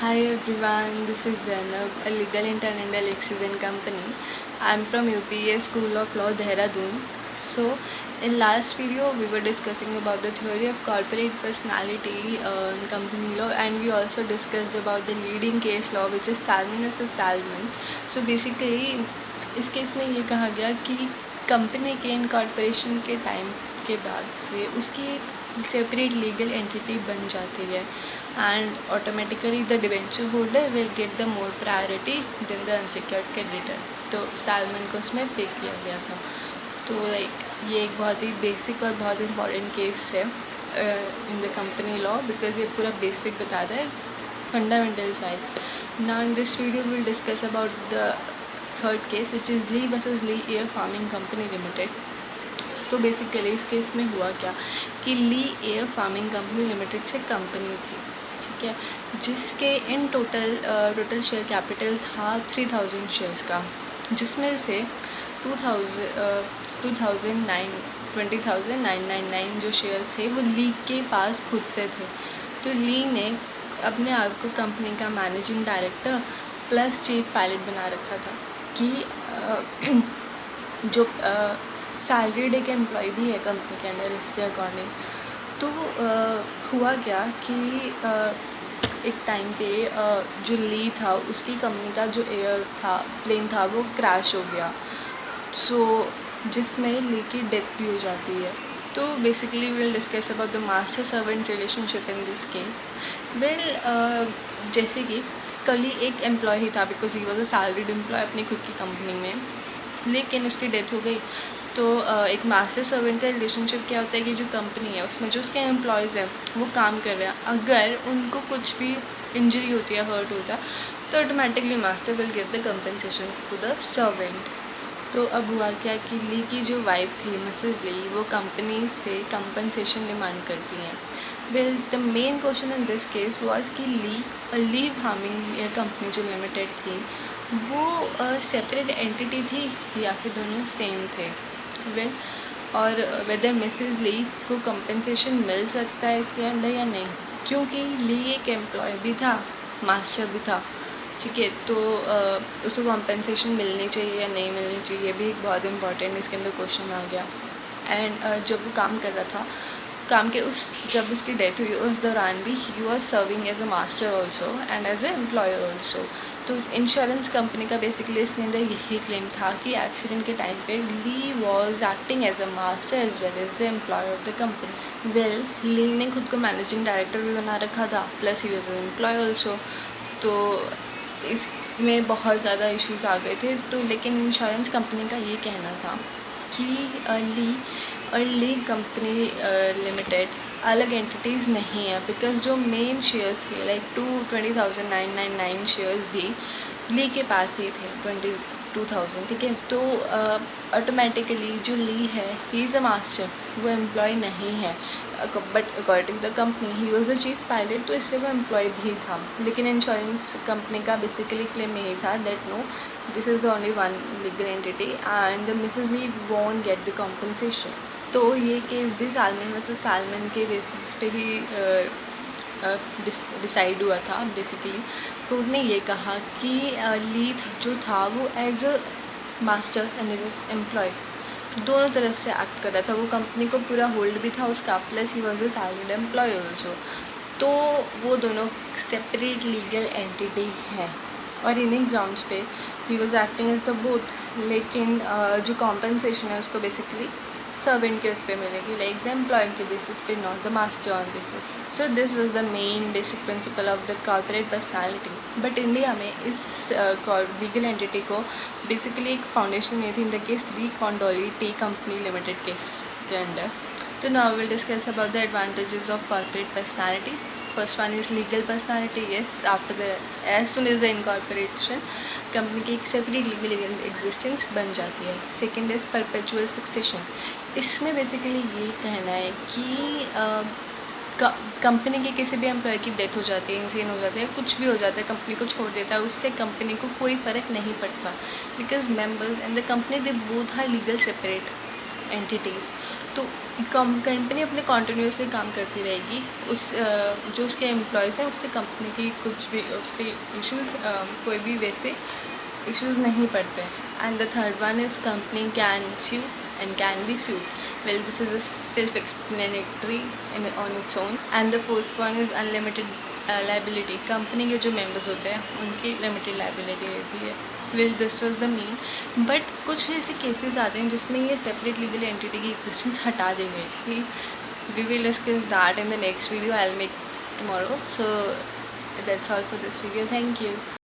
Hi everyone, this is Zainab, a legal intern in the Lexis & Company. I'm from UPA School of Law, Dehradun. So, in last video, we were discussing about the theory of corporate personality in company law, and we also discussed about the leading case law, which is Salman vs. Salman. So, basically, इस case में ये कहा गया कि company के incorporation के time के बाद से उसकी एक सेपरेट लीगल एंटिटी बन जाती है and automatically the debenture holder will get the more priority than the unsecured creditor. तो सालमन को उसमें पे किया गया था। तो लाइक ये एक बहुत ही बेसिक और बहुत इंपॉर्टेंट केस है in the company law, because ये पूरा बेसिक बताता है fundamental side. Now in this video will discuss about the third case which is Lee versus Lee air farming company limited. So basically इस case में हुआ क्या कि Lee air farming company limited से कंपनी थी, ठीक है, जिसके इन टोटल शेयर कैपिटल था 3000 शेयर्स का, जिसमें से 20,999 जो शेयर्स थे वो ली के पास खुद से थे। तो ली ने अपने आप को कंपनी का managing director plus chief pilot बना रखा था कि जो सैलरीड एक एम्प्लॉय भी है कंपनी के अंदर इसके अकॉर्डिंग। तो हुआ क्या कि एक टाइम पे जो ली था उसकी कंपनी का जो प्लेन था वो क्रैश हो गया, सो जिसमें ली की डेथ भी हो जाती है। तो basically will discuss about the master servant relationship in this case. जैसे कि कल ही एक एम्प्लॉय ही था, because he was a salaried employee अपनी खुद की कंपनी में, लेकिन उसकी डेथ हो गई। तो एक मास्टर सर्वेंट का रिलेशनशिप क्या होता है कि जो कंपनी है उसमें जो उसके एम्प्लॉयज़ हैं वो काम कर रहे हैं, अगर उनको कुछ भी इंजरी होती है, हर्ट होता है, तो automatically master will give the compensation to the servant. तो अब हुआ क्या कि ली की जो वाइफ थी मिसेस ली, वो कंपनी से कंपनसेशन डिमांड करती हैं। Well the main question in this case was कि ली फार्मिंग कंपनी जो लिमिटेड थी वो सेपरेट एंटिटी थी या फिर दोनों सेम थे। वेल और वेदर मिसेस ली को कंपनसेशन मिल सकता है इसके अंदर या नहीं, क्योंकि ली एक एम्प्लॉय भी था, मास्टर भी था, ठीक है। तो उसको कंपनसेशन मिलनी चाहिए या नहीं मिलनी चाहिए, ये भी एक बहुत इंपॉर्टेंट इसके अंदर क्वेश्चन आ गया। एंड जब वो काम कर रहा था, जब उसकी डेथ हुई उस दौरान भी he was serving as a master also and as a employer also. तो इंश्योरेंस कंपनी का बेसिकली इसके अंदर यही क्लेम था कि एक्सीडेंट के टाइम पे Lee was acting as a master as well as the employer of the company. Well Lee ने खुद को मैनेजिंग डायरेक्टर भी बना रखा था, plus he was an employ also. तो इसमें बहुत ज़्यादा इश्यूज आ गए थे। तो लेकिन इंश्योरेंस कंपनी का ये कहना था कि ली कंपनी लिमिटेड अलग एंटिटीज़ नहीं है, बिकॉज जो मेन शेयर्स थे लाइक 20,999 शेयर्स भी ली के पास ही थे, 22,000, ठीक है। तो ऑटोमेटिकली जो ली है ही इज़ अ मास्टर, वो एम्प्लॉय नहीं है, but according the company he was the chief pilot, तो इसलिए वो एम्प्लॉय भी था। लेकिन इंश्योरेंस कंपनी का बेसिकली क्लेम यही था that no, this is the only one legal entity and Mrs Lee won't get the compensation. तो ये केस भी सालमन वर्सेस सालमन के बेसिस पे ही डिसाइड हुआ था। बेसिकली कोर्ट ने ये कहा कि ली जो था वो as a master and as a employee दोनों तरह से एक्ट कर रहा था। वो कंपनी को पूरा होल्ड भी था उसका, plus he was a salaried employee also. तो वो दोनों सेपरेट लीगल एंटिटी है और इन्हीं ग्राउंड्स पे he was acting as the both. लेकिन जो कॉम्पनसेशन है उसको बेसिकली सर्वेंट के उस पर मिलेगी, लाइक द एम्प्लॉय के बेसिस पे, not the master on basis. So this was the main basic principle of the corporate personality. But India में इस लीगल एंटिटी को बेसिकली एक फाउंडेशन में थी in the case Lee Kondoli tea company limited case के अंदर। तो now will discuss about the advantages of corporate personality. First one is legal personality. Yes, after the age soon is the incorporation company की एक separate legal existence बन जाती है। Second is perpetual succession. इसमें basically ये कहना है कि कंपनी के किसी भी एम्प्लॉय की डेथ हो जाती है, इंसिडेंट हो जाता है, कुछ भी हो जाता है, कंपनी को छोड़ देता है, उससे कंपनी को कोई फ़र्क नहीं पड़ता, because members and the company they both are legal separate entities. तो कंपनी अपने कॉन्टीन्यूसली काम करती रहेगी, उस जो उसके एम्प्लॉयज़ हैं उससे कंपनी की कुछ भी उस पर इश्यूज़ कोई भी वैसे इश्यूज़ नहीं पड़ते. And the third one is company can sue and can be sued. Well, this is a self-explanatory on its own. And the fourth one is unlimited liability. Company के जो मेंबर्स होते हैं उनकी लिमिटेड लाइबिलिटी रहती है. Well, this was the mean. But कुछ ऐसे cases आते हैं जिसमें ये सेपरेट लीगल एंटिटी की एग्जिस्टेंस हटा दी गई थी. We will discuss that in the next video I'll make tomorrow. So that's all for this video. Thank you.